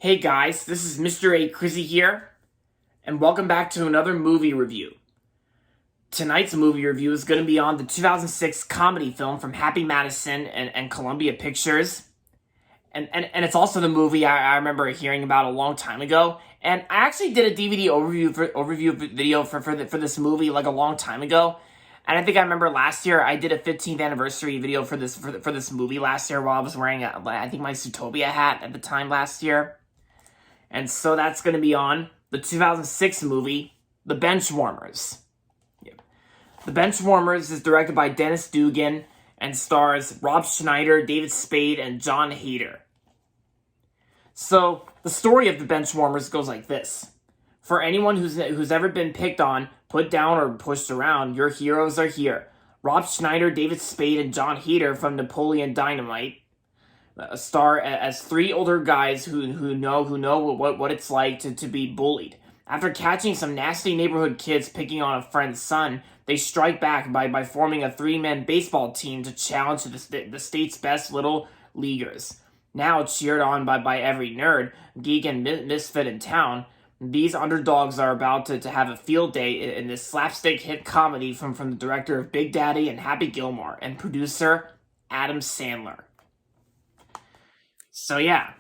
Hey guys, this is Mr. A. Crizzy here, and welcome back to another movie review. Tonight's movie review is going to be on the 2006 comedy film from Happy Madison and Columbia Pictures. And it's also the movie I remember hearing about a long time ago. And I actually did a DVD overview video for this movie like a long time ago. And I think I remember last year I did a 15th anniversary video for this movie last year while I was wearing I think my Zootopia hat at the time last year. And so that's going to be on the 2006 movie, The Benchwarmers. Yep. The Benchwarmers is directed by Dennis Dugan and stars Rob Schneider, David Spade, and Jon Heder. So the story of The Benchwarmers goes like this. For anyone who's ever been picked on, put down, or pushed around, your heroes are here. Rob Schneider, David Spade, and Jon Heder from Napoleon Dynamite star as three older guys who know what it's like to be bullied. After catching some nasty neighborhood kids picking on a friend's son, they strike back by forming a three-man baseball team to challenge the state's best little leaguers. Now cheered on by every nerd, geek, and misfit in town, these underdogs are about to have a field day in this slapstick hit comedy from the director of Big Daddy and Happy Gilmore and producer Adam Sandler. So yeah,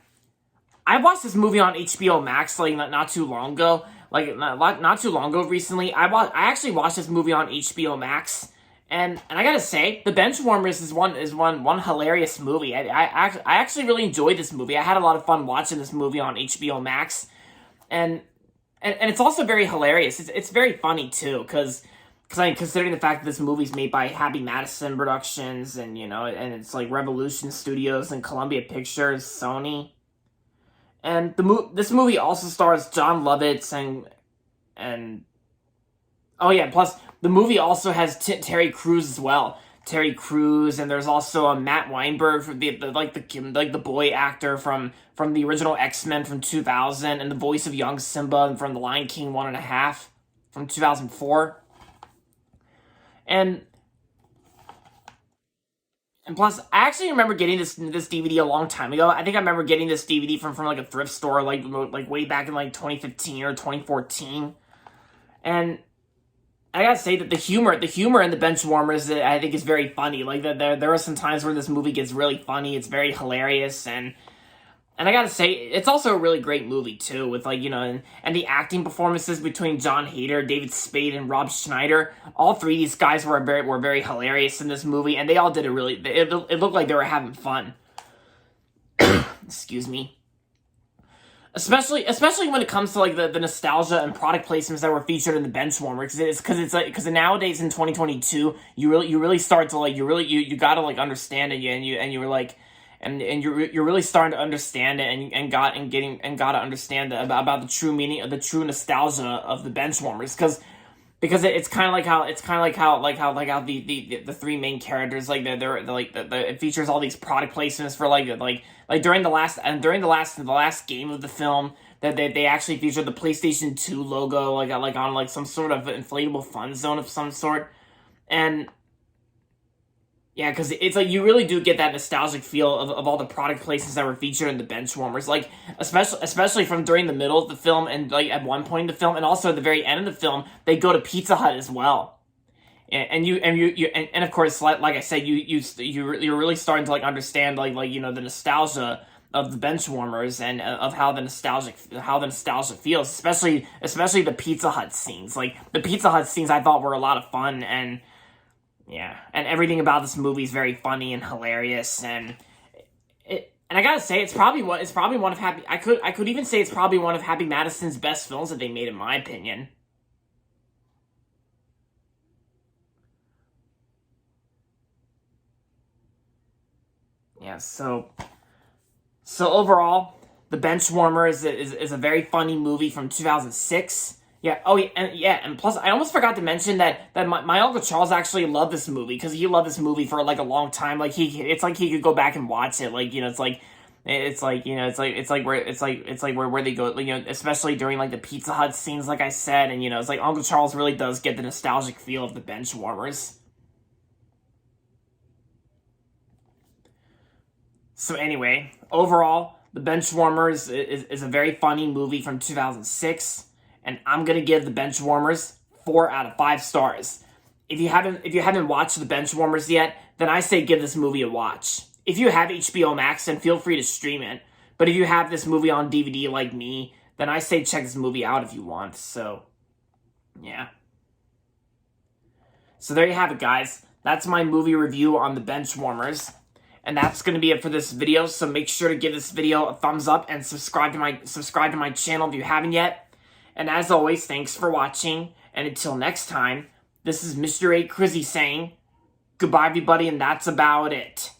I watched this movie on HBO Max like not too long ago. Like not too long ago recently. I actually watched this movie on HBO Max, and I gotta say, The Benchwarmers is one hilarious movie. I actually really enjoyed this movie. I had a lot of fun watching this movie on HBO Max, and it's also very hilarious. It's very funny too, because considering the fact that this movie's made by Happy Madison Productions, and and it's like Revolution Studios and Columbia Pictures, Sony. And this movie also stars John Lovitz and oh yeah, plus the movie also has Terry Crews as well. Terry Crews, and there's also a Matt Weinberg, for the boy actor from the original X-Men from 2000, and the voice of young Simba from The Lion King 1.5 from 2004. And plus, I actually remember getting this DVD a long time ago. I think I remember getting this DVD from like a thrift store, like way back in like 2015 or 2014. And I gotta say that the humor in The Benchwarmers, I think, is very funny. Like there are some times where this movie gets really funny. It's very hilarious, and I gotta say, it's also a really great movie, too, with, and the acting performances between Jon Heder, David Spade, and Rob Schneider. All three of these guys were very hilarious in this movie, and they all did it looked like they were having fun. Excuse me. Especially when it comes to, the nostalgia and product placements that were featured in The Benchwarmers, because nowadays in 2022, you really start to, you gotta, understand it, and you were, and you're really starting to understand it, and got to understand about the true meaning of the true nostalgia of The Benchwarmers, because it's kind of like how the three main characters, it features all these product placements for during the last game of the film, that they actually featured the PlayStation 2 logo on some sort of inflatable fun zone of some sort. And yeah, because it's you really do get that nostalgic feel of all the product placements that were featured in The Benchwarmers, especially from during the middle of the film, and at one point in the film, and also at the very end of the film, they go to Pizza Hut as well, and of course, like I said, you're really starting to understand the nostalgia of The Benchwarmers, and of how the nostalgia feels, especially the Pizza Hut scenes. The Pizza Hut scenes I thought were a lot of fun, and yeah, and everything about this movie is very funny and hilarious, and I gotta say, it's probably one of Happy. I could even say it's probably one of Happy Madison's best films that they made, in my opinion. Yeah, so overall, The Benchwarmers is a very funny movie from 2006. Yeah. Oh, yeah. And plus, I almost forgot to mention that my Uncle Charles actually loved this movie, because he loved this movie for a long time. It's like he could go back and watch it. It's like where they go. Especially during the Pizza Hut scenes, like I said, and it's like Uncle Charles really does get the nostalgic feel of The Benchwarmers. So anyway, overall, The Benchwarmers is a very funny movie from 2006, and I'm gonna give The Benchwarmers 4 out of 5 stars. If you haven't watched The Benchwarmers yet, then I say give this movie a watch. If you have HBO Max, then feel free to stream it. But if you have this movie on DVD like me, then I say check this movie out if you want. So, yeah. So there you have it, guys. That's my movie review on The Benchwarmers. And that's going to be it for this video. So make sure to give this video a thumbs up and subscribe to my channel if you haven't yet. And as always, thanks for watching. And until next time, this is Mr. A. Crizzy saying goodbye, everybody, and that's about it.